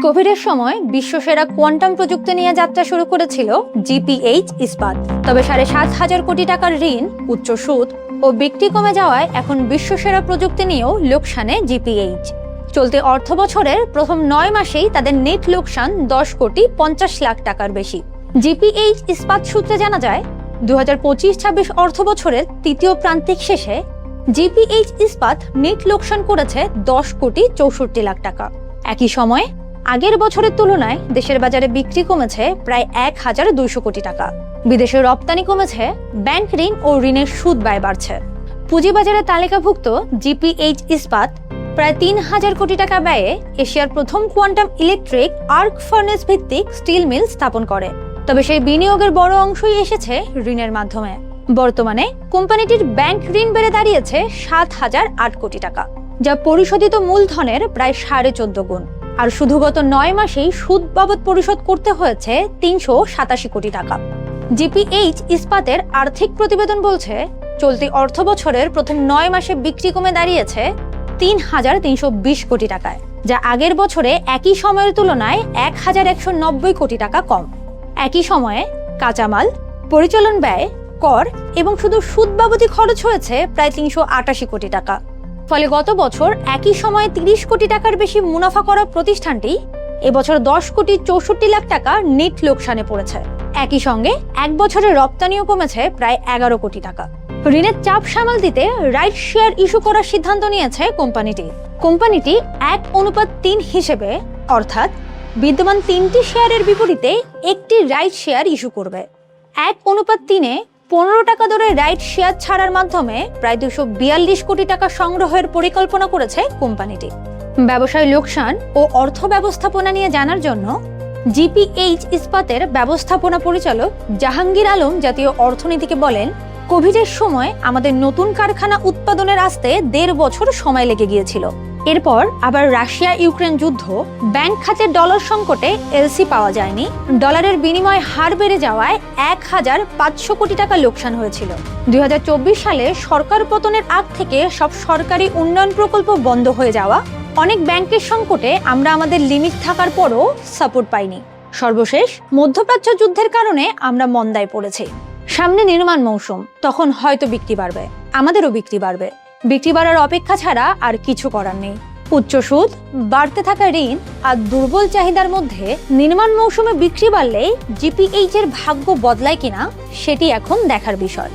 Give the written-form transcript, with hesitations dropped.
কোভিডের সময় বিশ্বসেরা কোয়ান্টাম প্রযুক্তি নিয়ে যাত্রা শুরু করেছিল জিপিএইচ ইস্পাত। তবে ৭,৫০০ কোটি টাকার ঋণ, উচ্চ সুদ ও বিক্রি কমে যাওয়ায় এখন বিশ্বসেরা প্রযুক্তি নিয়েও লোকসানে জিপিএইচ। চলতি অর্থ বছরের প্রথম ৯ মাসেই তাদের নেট লোকসান ১০,৫০,০০,০০০ টাকার বেশি। জিপিএইচ ইস্পাত সূত্রে জানা যায়, ২০২৫-২৬ অর্থ বছরের তৃতীয় প্রান্তিক শেষে জিপিএইচ ইস্পাত নেট লোকসান করেছে ১০,৬৪,০০,০০০ টাকা। একই সময়ে আগের বছরের তুলনায় দেশের বাজারে বিক্রি কমেছে প্রায় ১,২০০ কোটি টাকা। বিদেশে রপ্তানি কমেছে, ব্যাংক ঋণ ও ঋণের সুদ ব্যয় বাড়ছে। পুঁজিবাজারে তালিকাভুক্ত জিপিএইচ ইস্পাত প্রায় ৩,০০০ কোটি টাকা ব্যয়ে এশিয়ার প্রথম কোয়ান্টাম ইলেকট্রিক আর্ক ফার্নেস ভিত্তিক স্টিল মিল স্থাপন করে। তবে সেই বিনিয়োগের বড় অংশই এসেছে ঋণের মাধ্যমে। বর্তমানে কোম্পানিটির ব্যাংক ঋণ বেড়ে দাঁড়িয়েছে ৭,০০৮ কোটি টাকা, যা পরিশোধিত মূলধনের প্রায় ১৪.৫ গুণ। আর শুধু গত ৯ মাসেই সুদ বাবদ পরিশোধ করতে হয়েছে ৩৮৭ কোটি টাকা। জিপিএইচ ইস্পাতের আর্থিক প্রতিবেদন বলছে, চলতি অর্থ বছরের প্রথম ৯ মাসে বিক্রি কমে দাঁড়িয়েছে ৩,৩২০ কোটি টাকায়, যা আগের বছরে একই সময়ের তুলনায় ১,১৯০ কোটি টাকা কম। একই সময়ে কাঁচামাল, পরিচালন ব্যয়, কর এবং শুধু সুদ বাবদই খরচ হয়েছে প্রায় ৩৮৮ কোটি টাকা। ফলে গত বছর একই সময়ে ৩০ কোটি টাকার বেশি মুনাফা করা প্রতিষ্ঠানটি এবছর ১০,৬৪,০০,০০০ টাকা নেট লোকসানে পড়েছে। একই সঙ্গে এক বছরে রপ্তানিও কমেছে প্রায় ১১ কোটি টাকা। ঋণের চাপ সামাল দিতে রাইট শেয়ার ইস্যু করার সিদ্ধান্ত নিয়েছে কোম্পানিটি ১:৩ হিসেবে, অর্থাৎ বিদ্যমান ৩টি শেয়ারের বিপরীতে একটি রাইট শেয়ার ইস্যু করবে। ১:৩-এ ১৫ টাকা দরে রাইট শেয়ার ছাড়ার মাধ্যমে প্রায় ২৪২ কোটি টাকা সংগ্রহের পরিকল্পনা করেছে কোম্পানিটি। ব্যবসায় লোকসান ও অর্থ ব্যবস্থাপনা নিয়ে জানার জন্য জিপিএইচ ইস্পাতের ব্যবস্থাপনা পরিচালক জাহাঙ্গীর আলম জাতীয় অর্থনীতিকে বলেন, কোভিডের সময় আমাদের নতুন কারখানা উৎপাদনের আসতে ১.৫ বছর সময় লেগে গিয়েছিল। এরপর আবার রাশিয়া ইউক্রেন যুদ্ধ, ব্যাংক খাতের ডলার সংকটে এলসি পাওয়া যায়নি, ডলারের বিনিময় হার বেড়ে যাওয়ায় ১,৫০০ কোটি টাকা লোকসান হয়েছিল। ২০২৪ সালে সরকার পতনের আগ থেকে সব সরকারি উন্নয়ন প্রকল্প বন্ধ হয়ে যাওয়া, অনেক ব্যাংকের সংকটে আমরা আমাদের লিমিট থাকার পরও সাপোর্ট পাইনি। সর্বশেষ মধ্যপ্রাচ্য যুদ্ধের কারণে আমরা মন্দায় পড়েছি। সামনে নির্মাণ মৌসুম, তখন হয়তো বিক্রি বাড়বে, আমাদেরও বিক্রি বাড়বে। বিক্রি বাড়ার অপেক্ষা ছাড়া আর কিছু করার নেই। উচ্চ সুদ, বাড়তে থাকা ঋণ আর দুর্বল চাহিদার মধ্যে নির্মাণ মৌসুমে বিক্রি বাড়লে জিপিএইচ এর ভাগ্য বদলায় কিনা সেটি এখন দেখার বিষয়।